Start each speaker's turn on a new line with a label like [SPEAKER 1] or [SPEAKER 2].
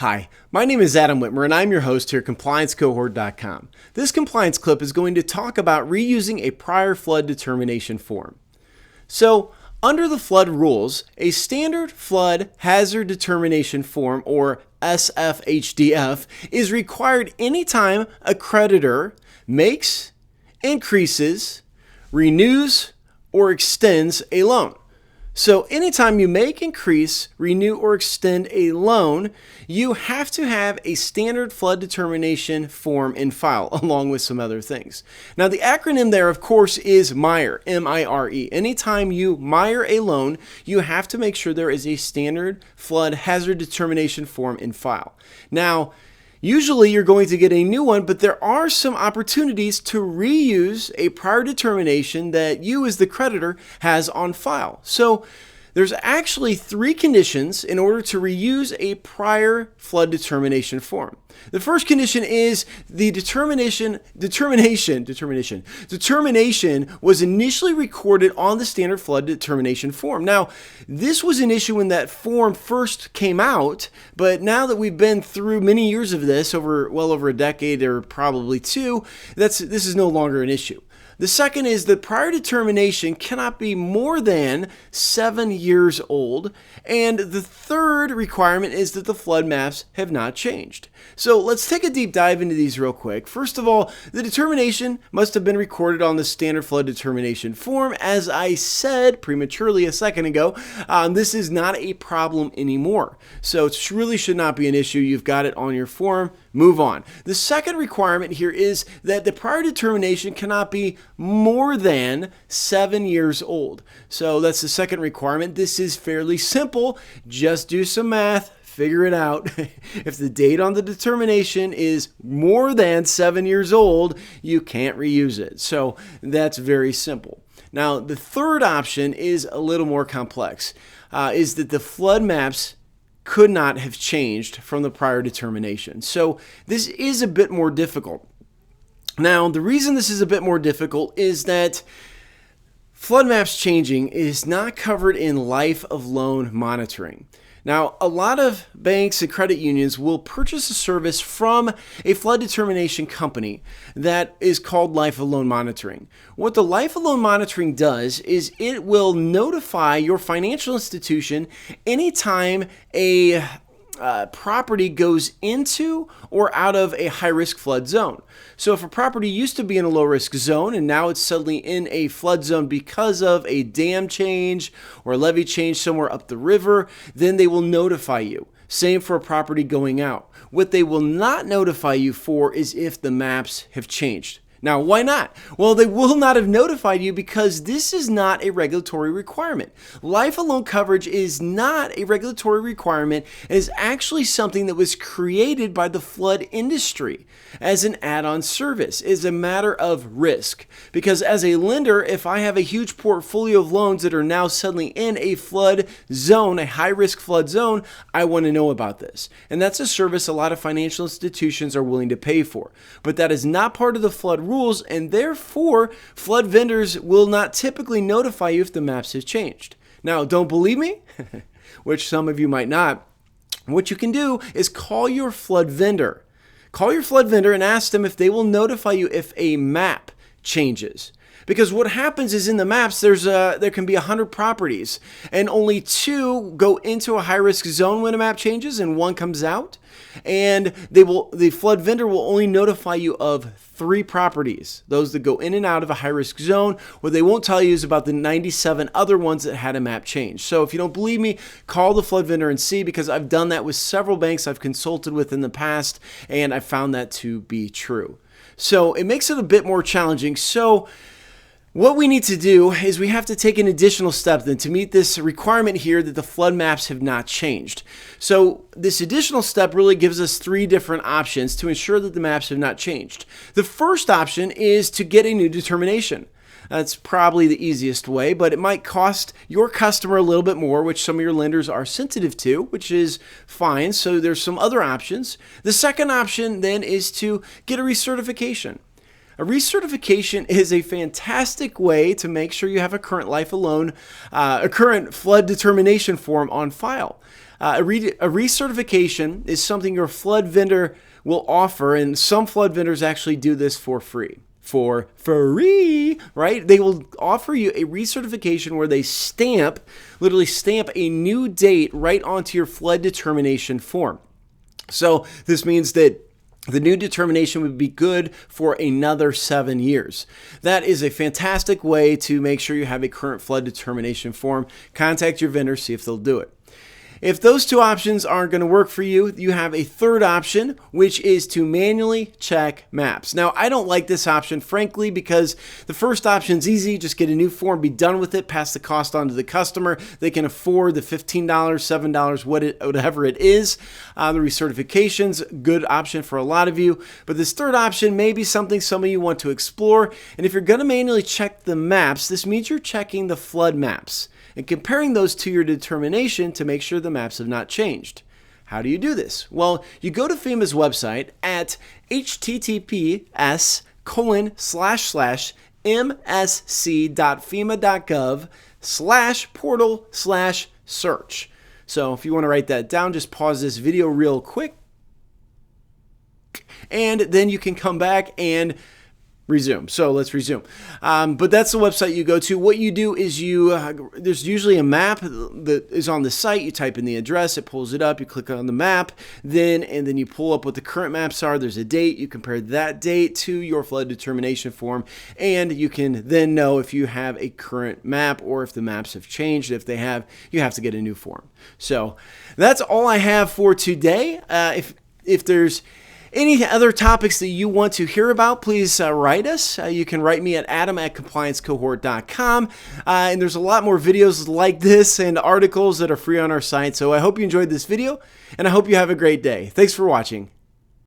[SPEAKER 1] Hi, my name is Adam Whitmer and I'm your host here at ComplianceCohort.com. This compliance clip is going to talk about reusing a prior flood determination form. So, under the flood rules, a standard flood hazard determination form, or SFHDF, is required anytime a creditor makes, increases, renews, or extends a loan. So anytime you make, increase, renew, or extend a loan, you have to have a standard flood determination form in file, along with some other things. Now, the acronym there, of course, is MIRE, M-I-R-E. Anytime you MIRE a loan, you have to make sure there is a standard flood hazard determination form in file. Now, usually you're going to get a new one, but there are some opportunities to reuse a prior determination that you as the creditor has on file. So there's actually 3 conditions in order to reuse a prior flood determination form. The first condition is the determination was initially recorded on the standard flood determination form. Now, this was an issue when that form first came out, but now that we've been through many years of this, well over a decade or probably 2, this is no longer an issue. The second is the prior determination cannot be more than 7 years old. And the third requirement is that the flood maps have not changed. So let's take a deep dive into these real quick. First of all, the determination must have been recorded on the standard flood determination form. As I said prematurely a second ago, this is not a problem anymore. So it really should not be an issue. You've got it on your form. Move on. The second requirement here is that the prior determination cannot be more than 7 years old. So that's the second requirement. This is fairly simple. Just do some math. Figure it out. If the date on the determination is more than 7 years old, you can't reuse it. So that's very simple. Now, the third option is a little more complex, is that the flood maps could not have changed from the prior determination. So this is a bit more difficult. Now, the reason this is a bit more difficult is that flood maps changing is not covered in life of loan monitoring. Now, a lot of banks and credit unions will purchase a service from a flood determination company that is called life of loan monitoring. What the life of loan monitoring does is it will notify your financial institution anytime a property goes into or out of a high-risk flood zone. So if a property used to be in a low-risk zone and now it's suddenly in a flood zone because of a dam change or a levee change somewhere up the river, then they will notify you. Same for a property going out. What they will not notify you for is if the maps have changed. Now, why not? Well, they will not have notified you because this is not a regulatory requirement. Life of loan coverage is not a regulatory requirement. It is actually something that was created by the flood industry as an add-on service. It is a matter of risk. Because as a lender, if I have a huge portfolio of loans that are now suddenly in a flood zone, a high-risk flood zone, I want to know about this. And that's a service a lot of financial institutions are willing to pay for. But that is not part of the flood rules, and therefore flood vendors will not typically notify you if the maps have changed. Now, don't believe me, which some of you might not. What you can do is call your flood vendor. Call your flood vendor and ask them if they will notify you if a map changes. Because what happens is in the maps, there can be 100 properties, and only 2 go into a high-risk zone when a map changes, and 1 comes out. And the flood vendor will only notify you of 3 properties, those that go in and out of a high-risk zone. What they won't tell you is about the 97 other ones that had a map change. So if you don't believe me, call the flood vendor and see, because I've done that with several banks I've consulted with in the past, and I found that to be true. So it makes it a bit more challenging. So what we need to do is we have to take an additional step then to meet this requirement here that the flood maps have not changed. So this additional step really gives us 3 different options to ensure that the maps have not changed. The first option is to get a new determination. That's probably the easiest way, but it might cost your customer a little bit more, which some of your lenders are sensitive to, which is fine. So there's some other options. The second option then is to get a recertification. A recertification is a fantastic way to make sure you have a current a current flood determination form on file. A recertification is something your flood vendor will offer, and some flood vendors actually do this for free. For free, right? They will offer you a recertification where they literally stamp a new date right onto your flood determination form. So this means that the new determination would be good for another 7 years. That is a fantastic way to make sure you have a current flood determination form. Contact your vendor, see if they'll do it. If those two options aren't going to work for you, you have a third option, which is to manually check maps. Now, I don't like this option, frankly, because the first option is easy. Just get a new form, be done with it, pass the cost on to the customer. They can afford the $15, $7, whatever it is. The recertification's a good option for a lot of you. But this third option may be something some of you want to explore. And if you're going to manually check the maps, this means you're checking the flood maps and comparing those to your determination to make sure the maps have not changed. How do you do this? Well, you go to FEMA's website at https://msc.fema.gov/portal/search. So if you want to write that down, just pause this video real quick, and then you can come back and resume. So let's resume. But that's the website you go to. What you do is there's usually a map that is on the site. You type in the address, it pulls it up, you click on the map, and then you pull up what the current maps are. There's a date. You compare that date to your flood determination form, and you can then know if you have a current map or if the maps have changed. If they have, you have to get a new form. So that's all I have for today. If there's any other topics that you want to hear about, please write us. You can write me at adam@compliancecohort.com. And there's a lot more videos like this and articles that are free on our site. So I hope you enjoyed this video, and I hope you have a great day. Thanks for watching.